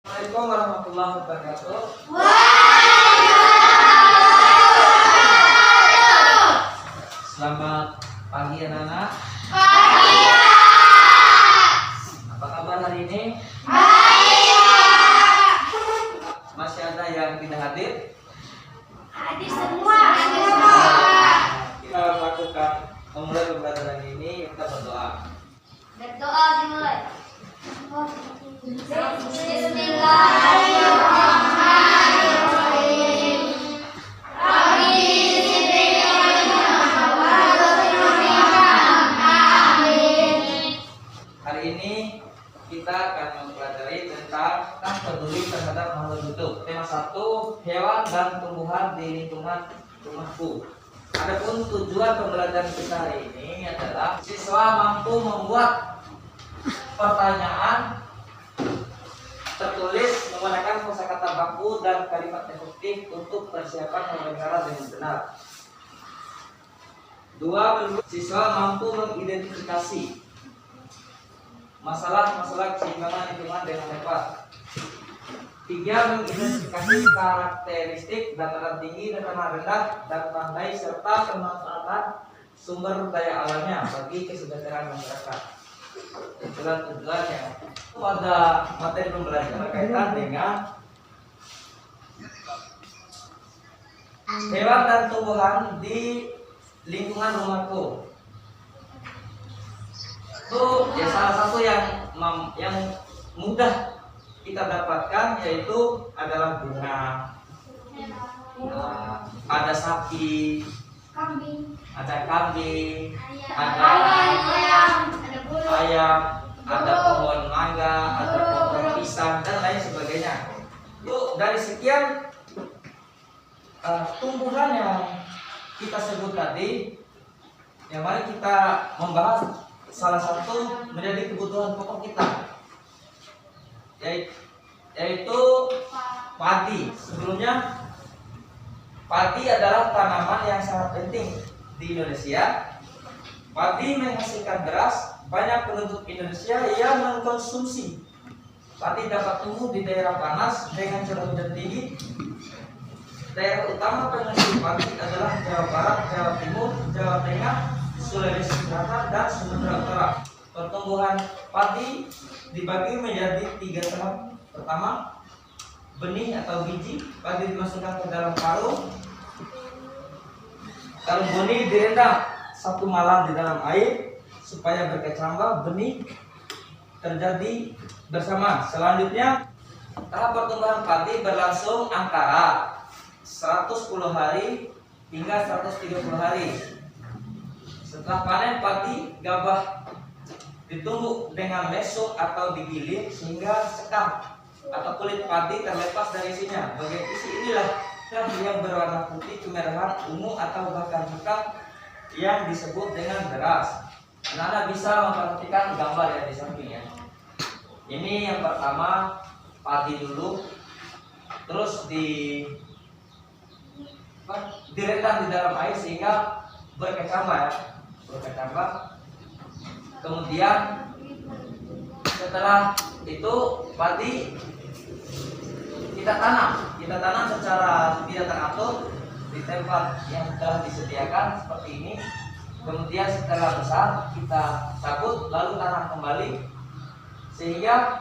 Assalamualaikum warahmatullahi wabarakatuh. Selamat pagi anak-anak. Pagi. Apa kabar hari ini? Baik. Masih ada yang tidak hadir? Hadir semua. Kita lakukan memulai pembelajaran ini, kita berdoa. Berdoa dimulai. Bismillahirrahmanirrahim. Hari ini kita akan mempelajari tentang peduli terhadap makhluk hidup. Tema 1, hewan dan tumbuhan di lingkungan rumahku. Adapun tujuan pembelajaran kita hari ini adalah siswa mampu membuat pertanyaan tertulis menggunakan kosakata baku dan kalimat efektif untuk persiapan wawancara dengan benar. 2, siswa mampu mengidentifikasi masalah-masalah keseimbangan lingkungan dengan tepat. 3, mengidentifikasi karakteristik dataran tinggi, dataran rendah, dan pantai serta pemanfaatan sumber daya alamnya bagi kesejahteraan masyarakat. Itulah tujuannya. Pada materi pembelajaran berkaitan dengan hewan dan tumbuhan di lingkungan rumahku. Itu ya salah satu yang mudah kita dapatkan yaitu adalah bunga, ada sapi, ada kambing, ada ayam, ada pohon mangga, ada pohon pisang dan lain sebagainya. Itu dari sekian tumbuhan yang kita sebut tadi, yang mari kita membahas salah satu menjadi kebutuhan pokok kita, yaitu padi. Sebelumnya, padi adalah tanaman yang sangat penting di Indonesia. Padi menghasilkan beras. Banyak penduduk Indonesia yang mengkonsumsi padi. Dapat tumbuh di daerah panas dengan curah hujan tinggi. Daerah utama penghasil padi adalah Jawa Barat, Jawa Timur, Jawa Tengah, Sulawesi Selatan, dan Sumatera Utara. Pertumbuhan padi dibagi menjadi 3 tahap. Pertama, benih atau biji. Padi dimasukkan ke dalam karung. Karung benih direndam 1 malam di dalam air supaya berkecambah benih terjadi bersama. Selanjutnya, tahap pertumbuhan padi berlangsung antara 110 hari hingga 130 hari. Setelah panen, padi gabah ditumbuk dengan lesung atau digiling sehingga sekam atau kulit padi terlepas dari isinya. Bagian isi inilah yang berwarna putih, kemerahan, ungu, atau bahkan hitam yang disebut dengan beras. Anda bisa memperhatikan gambar yang di sampingnya. Ini yang pertama, padi dulu, terus direndam di dalam air sehingga berkecambah. Kemudian setelah itu padi kita tanam secara tidak teratur di tempat yang telah disediakan seperti ini. Kemudian setelah besar kita cabut lalu tanam kembali sehingga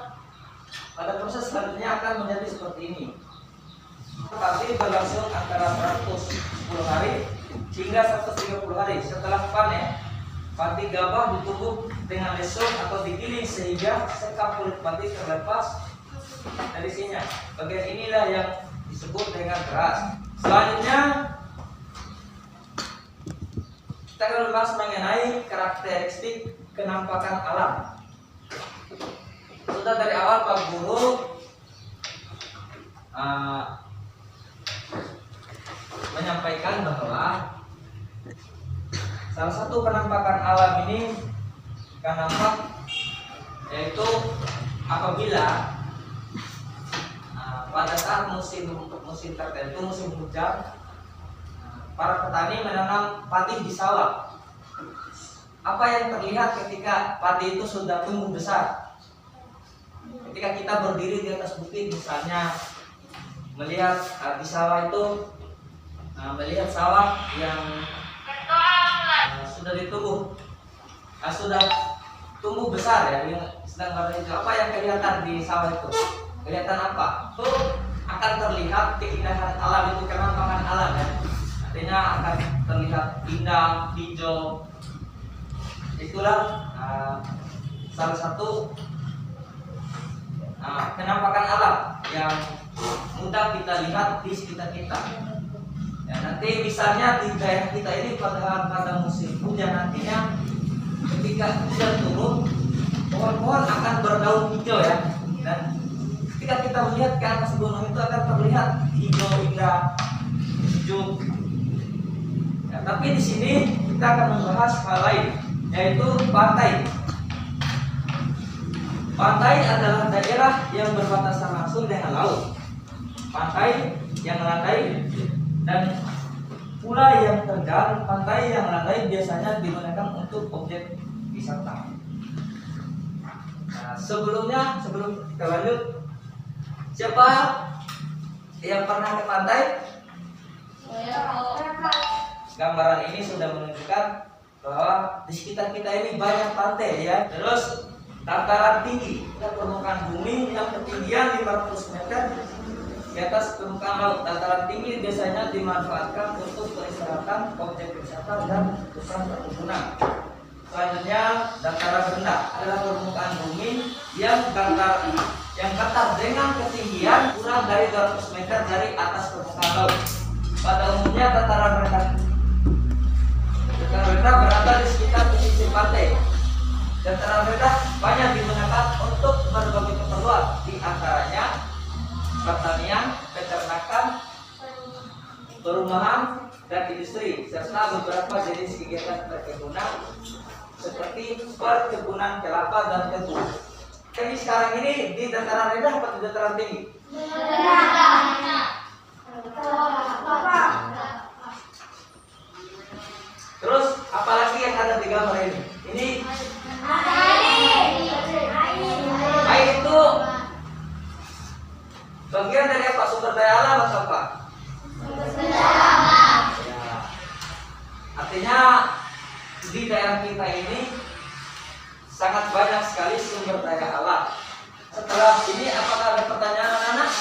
pada proses selanjutnya akan menjadi seperti ini. Padi berlangsung antara 110 hari hingga 130 hari. Setelah panen, padi gabah ditumbuk dengan lesung atau digiling sehingga sekam kulit padi terlepas dari sini. Bagian inilah yang disebut dengan beras. Selanjutnya kita akan membahas mengenai karakteristik kenampakan alam. Sudah dari awal Pak Guru menyampaikan bahwa salah satu penampakan alam ini akan nampak yaitu apabila pada saat musim tertentu, musim hujan, para petani menanam padi di sawah. Apa yang terlihat ketika padi itu sudah tumbuh besar? ketika kita berdiri di atas bukit misalnya melihat di sawah itu, melihat sawah yang sudah sudah tumbuh besar ya, yang sedang warna hijau. Apa yang kelihatan di sawah itu? Kelihatan apa? Itu akan terlihat keindahan alam, itu kemantangan alam ya. Artinya akan terlihat indah, hijau. Itulah salah satu penampakan alam yang mudah kita lihat di sekitar kita. Ya, nanti misalnya di daerah kita ini pada musim hujan nantinya ketika hujan turun, pohon-pohon akan berdaun hijau ya. Dan ketika kita melihat ke atas gunung itu akan terlihat hijau indah, sejuk. Ya, tapi di sini kita akan membahas hal lain, yaitu pantai. Pantai adalah daerah yang berbatasan langsung dengan laut. Pantai yang landai dan pula yang terjal. Pantai yang landai biasanya digunakan untuk objek wisata. Nah, sebelum kita lanjut, siapa yang pernah ke pantai? Gambaran ini sudah menunjukkan bahwa di sekitar kita ini banyak pantai ya. Terus dataran tinggi, permukaan bumi yang ketinggian 500 meter di atas permukaan laut. Dataran tinggi biasanya dimanfaatkan untuk peristirahatan, objek wisata dan pusat perkebunan. Selanjutnya dataran rendah adalah permukaan bumi yang datar dengan ketinggian kurang dari 200 meter dari atas permukaan laut. Pada umumnya dataran rendah berada di sekitar pesisir pantai. Dataran rendah banyak digunakan untuk berbagai keperluan, di antaranya pertanian, peternakan, perumahan, dan industri, serta beberapa jenis kegiatan perkebunan seperti perkebunan kelapa dan tebu. Jadi sekarang ini di dataran rendah atau di dataran tinggi? Terus apalagi yang ada di gambar ini? Ini air itu bagian dari apa? Sumber daya alam atau apa? Ya. Artinya di daerah kita ini sangat banyak sekali sumber daya alam. Setelah ini apakah ada pertanyaan anak-anak?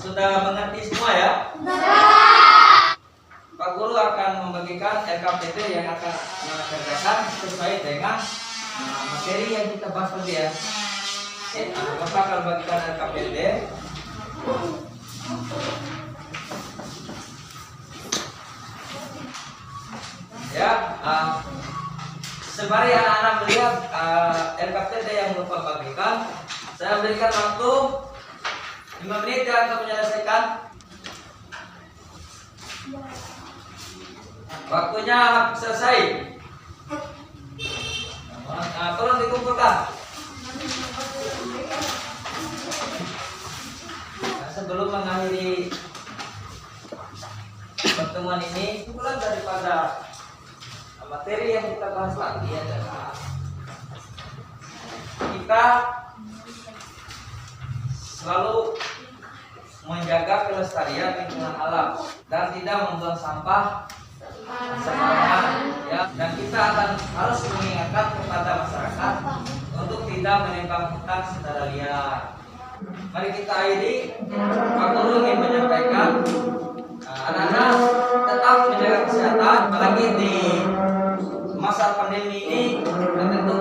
Sudah mengerti semua ya? Pak Guru akan membagikan LKPD yang akan mengerjakan sesuai dengan materi yang kita bahas tadi ya. Bapak akan bagikan LKPD. Ya, sembari anak-anak melihat LKPD yang Bapak bagikan, saya berikan waktu 5 menit ya untuk menyelesaikan. Waktunya selesai. Tolong dikumpulkan. Sebelum mengakhiri pertemuan ini, kesimpulan daripada materi yang kita bahas lagi adalah kita selalu menjaga kelestarian lingkungan alam dan tidak membuang sampah sembarangan ya, dan kita harus mengingatkan kepada masyarakat untuk tidak menembak hutan secara liar. Mari kita akhiri. Pak Guru ingin menyampaikan anak-anak tetap menjaga kesehatan, apalagi di masa pandemi ini, dan tentu